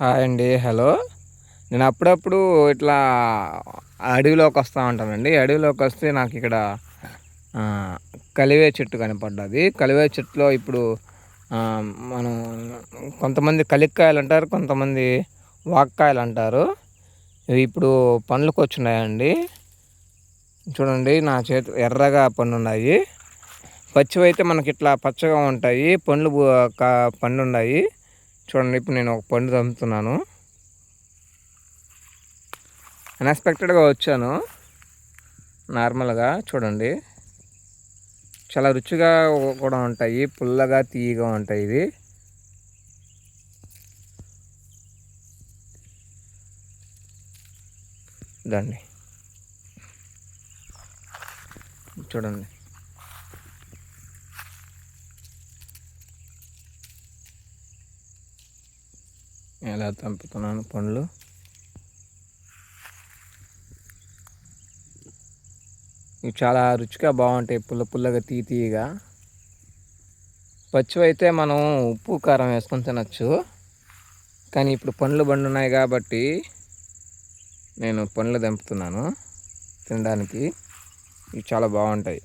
Hi అండి. Hello. నేను అప్పుడప్పుడు ఇట్లా అడవిలోకి వస్తూ ఉంటానండి. అడవిలోకి వస్తే నాకు ఇక్కడ కలివే చెట్టు కనపడ్డది. కలివే చెట్టులో ఇప్పుడు మనం కొంతమంది కలిక్కాయలు అంటారు, కొంతమంది వాక్కాయలు అంటారు. ఇవి ఇప్పుడు పండ్లకు వచ్చినాయండి. చూడండి, నా చేతి ఎర్రగా పండున్నాయి. పచ్చివైతే మనకి ఇట్లా పచ్చగా ఉంటాయి, పండ్లు పండున్నాయి. చూడండి, ఇప్పుడు నేను ఒక పండు దంపుతున్నాను. అన్ఎక్స్పెక్టెడ్గా వచ్చాను. నార్మల్గా చూడండి, చాలా రుచిగా కూడా ఉంటాయి, పుల్లగా తీయగా ఉంటాయి. ఇది దాన్ని చూడండి, ఎలా తంపుతున్నాను పండ్లు. ఇవి చాలా రుచిగా బాగుంటాయి, పుల్లగా తీయగా. పచ్చివైతే మనం ఉప్పు కారం వేసుకొని తినచ్చు, కానీ ఇప్పుడు పండ్లు బండున్నాయి కాబట్టి నేను పండ్లు దంపుతున్నాను తినడానికి. ఇవి చాలా బాగుంటాయి.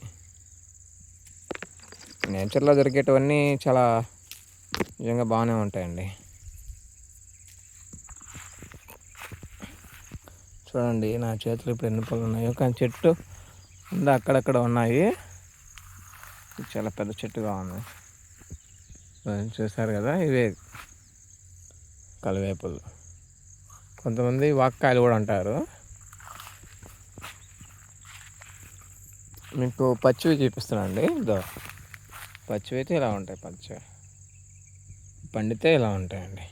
నేచర్లో దొరికేటివన్నీ చాలా నిజంగా బాగానే ఉంటాయండి. చూడండి, నా చేతిలో ఇప్పుడు ఎన్ని పళ్ళు ఉన్నాయో, కానీ చెట్టు ఉంది అక్కడక్కడ ఉన్నాయి. చాలా పెద్ద చెట్టుగా ఉంది. చూసారు కదా, ఇవే కలివేపులు. కొంతమంది వాక్కాయలు కూడా అంటారు. మీకు పచ్చివి చూపిస్తున్నానండి. పచ్చివి అయితే ఇలా ఉంటాయి, పండితే ఇలా ఉంటాయండి.